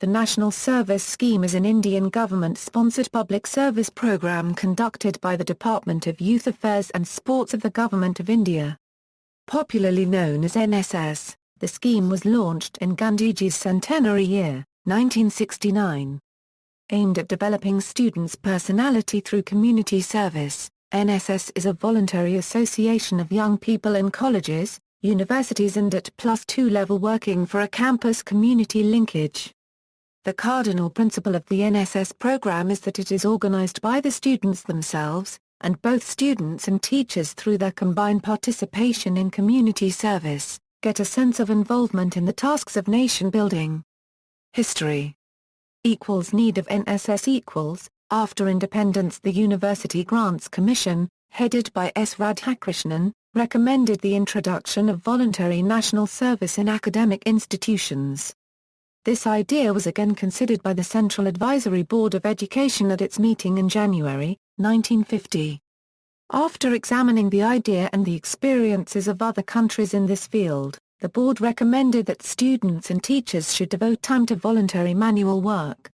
The National Service Scheme is an Indian government-sponsored public service program conducted by the Department of Youth Affairs and Sports of the Government of India. Popularly known as NSS, the scheme was launched in Gandhiji's centenary year, 1969. Aimed at developing students' personality through community service, NSS is a voluntary association of young people in colleges, universities and at +2 level working for a campus community linkage. The cardinal principle of the NSS program is that it is organized by the students themselves, and both students and teachers through their combined participation in community service, get a sense of involvement in the tasks of nation building. History. Need of NSS. After independence, the University Grants Commission, headed by S. Radhakrishnan, recommended the introduction of voluntary national service in academic institutions. This idea was again considered by the Central Advisory Board of Education at its meeting in January, 1950. After examining the idea and the experiences of other countries in this field, the board recommended that students and teachers should devote time to voluntary manual work.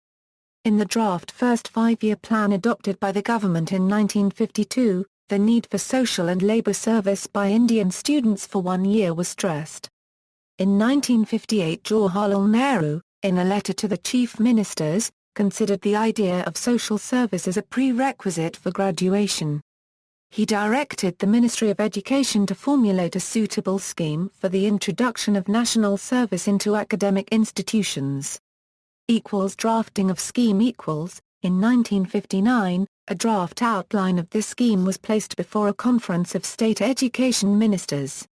In the draft first five-year plan adopted by the government in 1952, the need for social and labor service by Indian students for 1 year was stressed. In 1958, Jawaharlal Nehru, in a letter to the chief ministers, considered the idea of social service as a prerequisite for graduation. He directed the Ministry of Education to formulate a suitable scheme for the introduction of national service into academic institutions. Drafting of scheme. In 1959, a draft outline of this scheme was placed before a conference of state education ministers.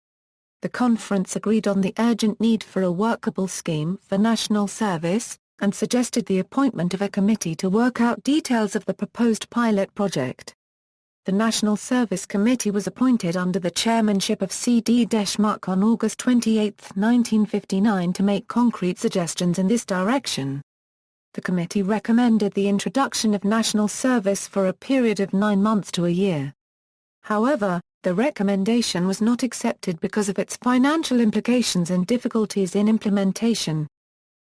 The conference agreed on the urgent need for a workable scheme for national service, and suggested the appointment of a committee to work out details of the proposed pilot project. The National Service Committee was appointed under the chairmanship of C.D. Deshmukh on August 28, 1959 to make concrete suggestions in this direction. The committee recommended the introduction of national service for a period of 9 months to a year. However, the recommendation was not accepted because of its financial implications and difficulties in implementation.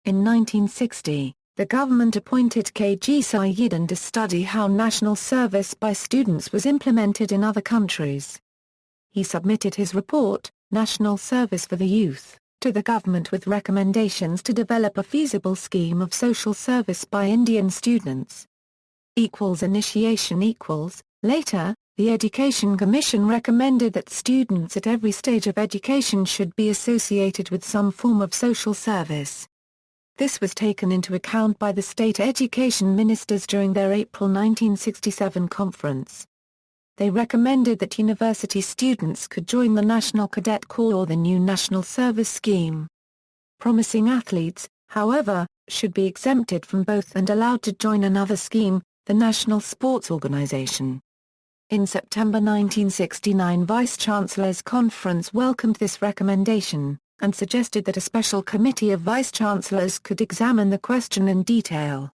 In 1960, the government appointed K.G. Sayidan to study how national service by students was implemented in other countries. He submitted his report, National Service for the Youth, to the government with recommendations to develop a feasible scheme of social service by Indian students. Initiation. Later, the Education Commission recommended that students at every stage of education should be associated with some form of social service. This was taken into account by the state education ministers during their April 1967 conference. They recommended that university students could join the National Cadet Corps or the new National Service Scheme. Promising athletes, however, should be exempted from both and allowed to join another scheme, the National Sports Organization. In September 1969, Vice-Chancellors' Conference welcomed this recommendation, and suggested that a special committee of vice-chancellors could examine the question in detail.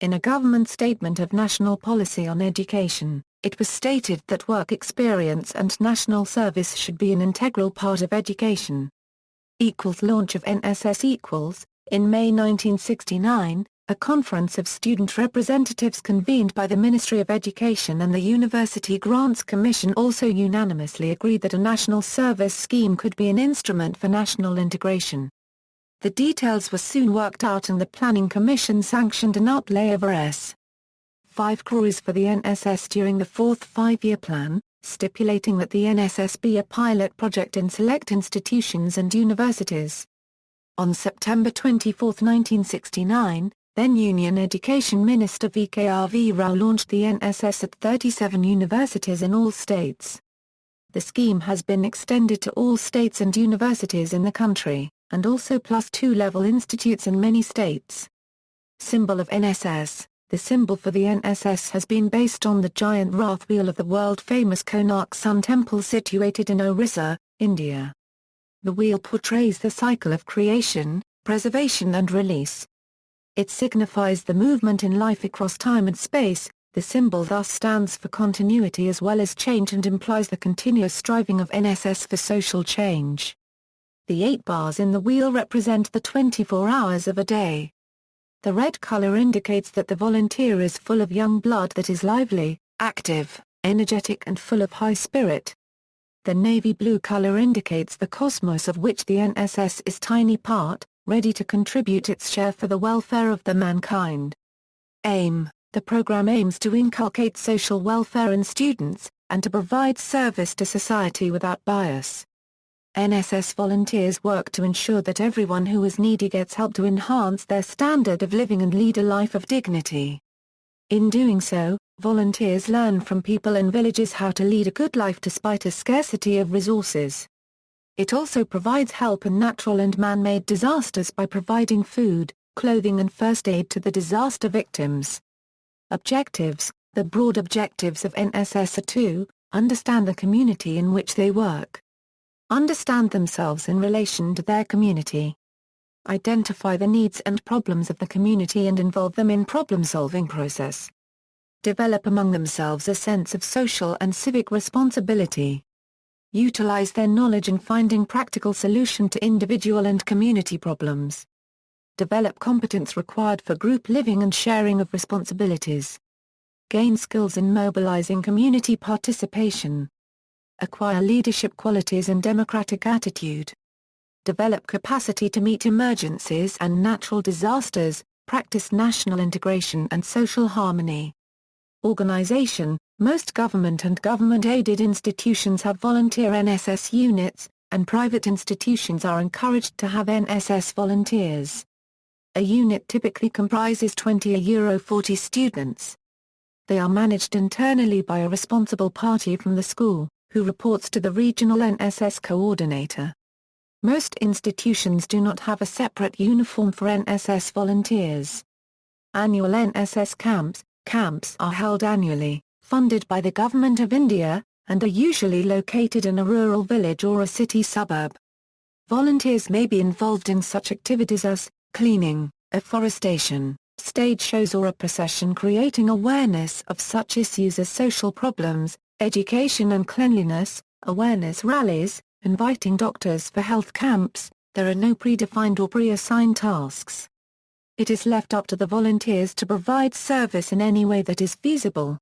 In a government statement of national policy on education, it was stated that work experience and national service should be an integral part of education. Launch of NSS. In May 1969, a conference of student representatives convened by the Ministry of Education and the University Grants Commission also unanimously agreed that a national service scheme could be an instrument for national integration. The details were soon worked out and the Planning Commission sanctioned an outlay of Rs.5 crores for the NSS during the fourth five-year plan, stipulating that the NSS be a pilot project in select institutions and universities. On September 24, 1969, then Union Education Minister V.K.R.V. Rao launched the NSS at 37 universities in all states. The scheme has been extended to all states and universities in the country, and also +2 level institutes in many states. Symbol of NSS. The symbol for the NSS has been based on the giant Rath wheel of the world-famous Konark Sun Temple situated in Orissa, India. The wheel portrays the cycle of creation, preservation and release. It signifies the movement in life across time and space. The symbol thus stands for continuity as well as change and implies the continuous striving of NSS for social change. The 8 bars in the wheel represent the 24 hours of a day. The red color indicates that the volunteer is full of young blood that is lively, active, energetic and full of high spirit. The navy blue color indicates the cosmos of which the NSS is tiny part, ready to contribute its share for the welfare of the mankind. Aim: the program aims to inculcate social welfare in students, and to provide service to society without bias. NSS volunteers work to ensure that everyone who is needy gets help to enhance their standard of living and lead a life of dignity. In doing so, volunteers learn from people in villages how to lead a good life despite a scarcity of resources. It also provides help in natural and man-made disasters by providing food, clothing and first aid to the disaster victims. Objectives: the broad objectives of NSS are to understand the community in which they work, understand themselves in relation to their community, identify the needs and problems of the community and involve them in problem-solving process, develop among themselves a sense of social and civic responsibility, utilize their knowledge in finding practical solution to individual and community problems, develop competence required for group living and sharing of responsibilities, gain skills in mobilizing community participation, acquire leadership qualities and democratic attitude, develop capacity to meet emergencies and natural disasters, practice national integration and social harmony. Organization: most government and government-aided institutions have volunteer NSS units, and private institutions are encouraged to have NSS volunteers. A unit typically comprises 20–40 students. They are managed internally by a responsible party from the school, who reports to the regional NSS coordinator. Most institutions do not have a separate uniform for NSS volunteers. Annual NSS camps are held annually, funded by the Government of India, and are usually located in a rural village or a city suburb. Volunteers may be involved in such activities as cleaning, afforestation, stage shows or a procession creating awareness of such issues as social problems, education and cleanliness, awareness rallies, inviting doctors for health camps. There are no predefined or pre-assigned tasks. It is left up to the volunteers to provide service in any way that is feasible.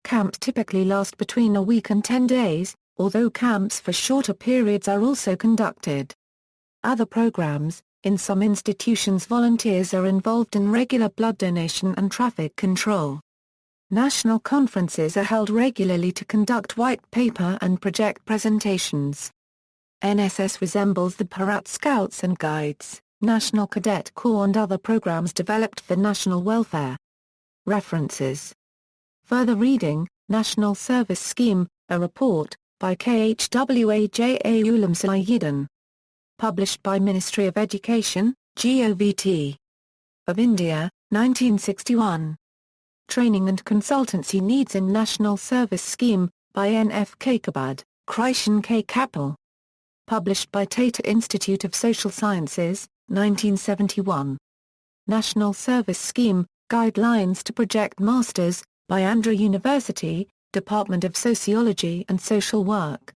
Camps typically last between a week and 10 days, although camps for shorter periods are also conducted. Other programs: in some institutions volunteers are involved in regular blood donation and traffic control. National conferences are held regularly to conduct white paper and project presentations. NSS resembles the Bharat Scouts and Guides, National Cadet Corps and other programs developed for national welfare. References. Further reading: National Service Scheme, a report, by Khwaja Ulam Sayyidin. Published by Ministry of Education, Govt. of India, 1961. Training and Consultancy Needs in National Service Scheme, by N.F. Kaikabad, Krishan K. Kapil. Published by Tata Institute of Social Sciences, 1971. National Service Scheme, Guidelines to Project Masters, by Andhra University, Department of Sociology and Social Work.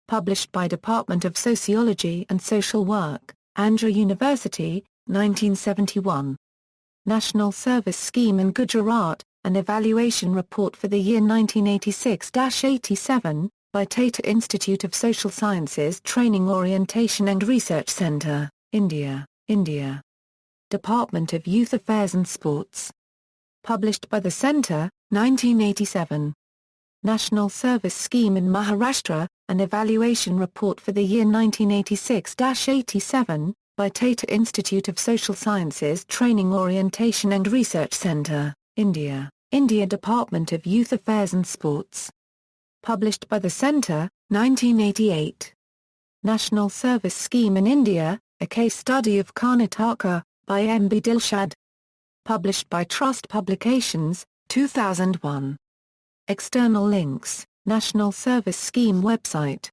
Published by Department of Sociology and Social Work, Andhra University, 1971. National Service Scheme in Gujarat, an evaluation report for the year 1986-87, by Tata Institute of Social Sciences Training Orientation and Research Centre, India. Department of Youth Affairs and Sports. Published by the Centre, 1987. National Service Scheme in Maharashtra, an evaluation report for the year 1986-87, by Tata Institute of Social Sciences Training Orientation and Research Centre, India. Department of Youth Affairs and Sports. Published by the Centre, 1988. National Service Scheme in India, a case study of Karnataka, by M. B. Dilshad. Published by Trust Publications, 2001. External links: National Service Scheme website.